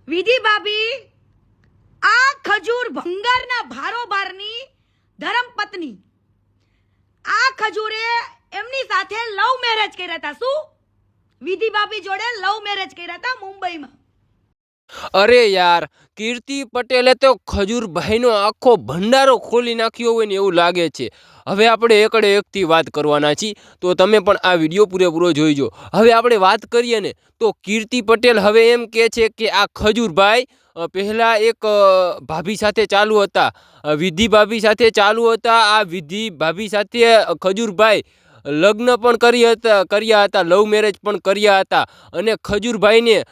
વિધિ ભાભી આ ખજૂર ભંગારના ભારોબારની ધર્મપત્ની આ ખજૂરે એમની સાથે લવ મેરેજ કર્યા હતા। શું વિધિ ભાભી જોડે લવ મેરેજ કર્યા હતા મુંબઈમાં। અરે યાર, કીર્તિ પટેલે તો ખજૂરભાઈનો આખો ભંડારો ખોલી નાખ્યો હોય ને એવું લાગે છે। હવે આપણે એકડે એકથી વાત કરવાના છીએ, તો તમે પણ આ વિડીયો પૂરેપૂરો જોઈજો। હવે આપણે વાત કરીએ ને તો કીર્તિ પટેલ હવે એમ કહે છે કે આ ખજૂરભાઈ પહેલાં એક ભાભી સાથે ચાલુ હતા, વિધિ ભાભી સાથે ચાલુ હતા। આ વિધિ ભાભી સાથે ખજૂરભાઈ લગ્ન પણ કર્યા હતા, લવ મેરેજ પણ કર્યા હતા। અને ખજૂરભાઈને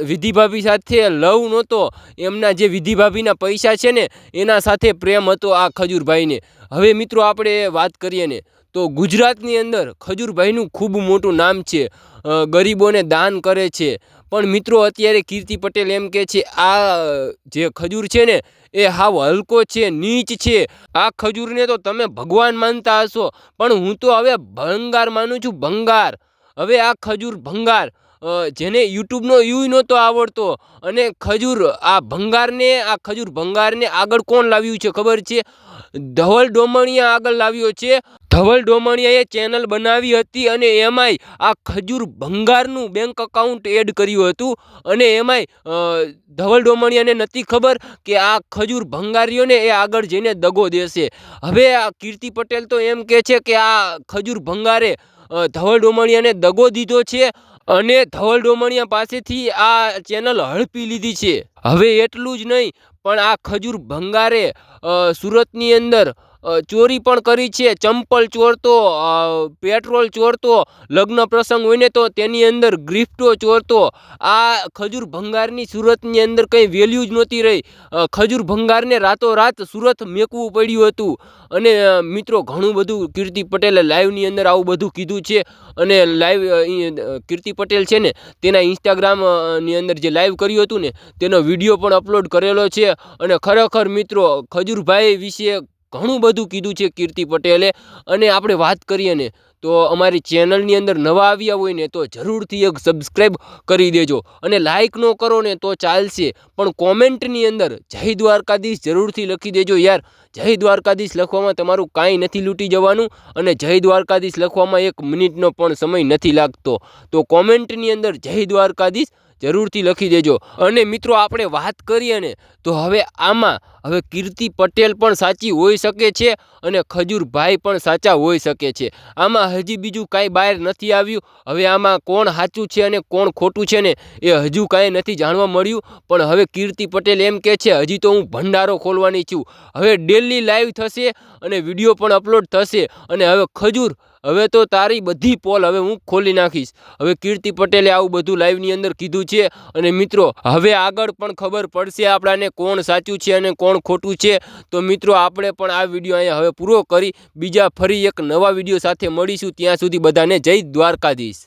વિધિ ભાભી સાથે લવ નહોતો, એમના જે વિધિ ભાભીના પૈસા છે ને એના સાથે પ્રેમ હતો આ ખજૂરભાઈને। હવે મિત્રો આપણે વાત કરીએ ને તો ગુજરાતની અંદર ખજૂરભાઈનું ખૂબ મોટું નામ છે, ગરીબોને દાન કરે છે। પણ મિત્રો અત્યારે કીર્તિ પટેલ એમ કહે છે આ જે ખજૂર છે ને એ હાવ હલકો છે, નીચ છે। આ ખજૂરને તો તમે ભગવાન માનતા હશો, પણ હું તો હવે ભંગાર માનું છું, ભંગાર। હવે આ ખજૂર ભંગાર જેને યુટ્યુબનો યુ નહોતો આવડતો, અને આ ખજૂર ભંગારને આગળ કોણ લાવ્યું છે ખબર છે? ધવલ ડોમણિયા આગળ લાવ્યો છે। ધવલ ડોમણિયાએ ચેનલ બનાવી હતી અને એમાંય આ ખજૂર ભંગારનું બેંક અકાઉન્ટ એડ કર્યું હતું, અને એમાંય ધવલ ડોમણિયાને નથી ખબર કે આ ખજૂર ભંગારીઓને એ આગળ જઈને દગો દેશે। હવે આ કીર્તિ પટેલ તો એમ કહે છે કે આ ખજૂર ભંગારે ધવલ ડોમણિયાને દગો દીધો છે અને ધવલ ડોમણિયા પાસેથી આ ચેનલ હડપી લીધી છે। હવે એટલું જ નહીં, પણ આ ખજૂર ભંગારે સુરતની અંદર ચોરી પણ કરી છે, ચંપલ ચોરતો, પેટ્રોલ ચોરતો, લગ્ન પ્રસંગ હોય ને તો તેની અંદર ગિફ્ટો ચોરતો। આ ખજૂર ભંગારની સુરતની અંદર કંઈ વેલ્યુ જ નહોતી રહી, ખજૂર ભંગારને રાતોરાત સુરત મેકવું પડ્યું હતું। અને મિત્રો ઘણું બધું કીર્તિ પટેલે લાઈવની અંદર આવું બધું કીધું છે, અને લાઈવ કીર્તિ પટેલ છે ને તેના ઇન્સ્ટાગ્રામની અંદર જે લાઈવ કર્યું હતું ને તેનો વિડીયો પણ અપલોડ કરેલો છે। અને ખરેખર મિત્રો ખજૂરભાઈ વિશે ઘણું બધું કીધું છે કીર્તિ પટેલે। અને આપણે વાત કરીએ ને તો અમારી ચેનલની અંદર નવા આવ્યા હોય ને તો જરૂરથી એક સબસ્ક્રાઈબ કરી દેજો, અને લાઇક ન કરો ને તો ચાલશે, પણ કોમેન્ટની અંદર જય દ્વારકાધીશ જરૂરથી લખી દેજો યાર। જય દ્વારકાધીશ લખવામાં તમારું કાંઈ નથી લૂંટી જવાનું, અને જય દ્વારકાધીશ લખવામાં 1 મિનિટનો પણ સમય નથી લાગતો, તો કોમેન્ટની અંદર જય દ્વારકાધીશ જરૂરથી લખી દેજો। અને મિત્રો આપણે વાત કરીએ ને તો હવે કીર્તિ પટેલ પણ સાચી હોઈ શકે છે અને ખજૂરભાઈ પણ સાચા હોઈ શકે છે। આમાં હજી બીજું કાંઈ બહાર નથી આવ્યું। હવે આમાં કોણ સાચું છે અને કોણ ખોટું છે ને એ હજુ કાંઈ નથી જાણવા મળ્યું। પણ હવે કીર્તિ પટેલ એમ કહે છે હજી તો હું ભંડારો ખોલવાની છું, હવે ડેલી લાઈવ થશે અને વિડીયો પણ અપલોડ થશે, અને હવે તો તારી બધી પોલ હવે હું ખોલી નાખીશ। હવે કીર્તિ પટેલે આવું બધું લાઈવની અંદર કીધું છે, અને મિત્રો હવે આગળ પણ ખબર પડશે આપણાને કોણ સાચું છે અને કોણ ખોટું છે। તો મિત્રો આપણે પણ આ વિડીયો અહીંયા હવે પૂરો કરી બીજા ફરી એક નવા વિડીયો સાથે મળીશું, ત્યાં સુધી બધાને જય દ્વારકાધીશ।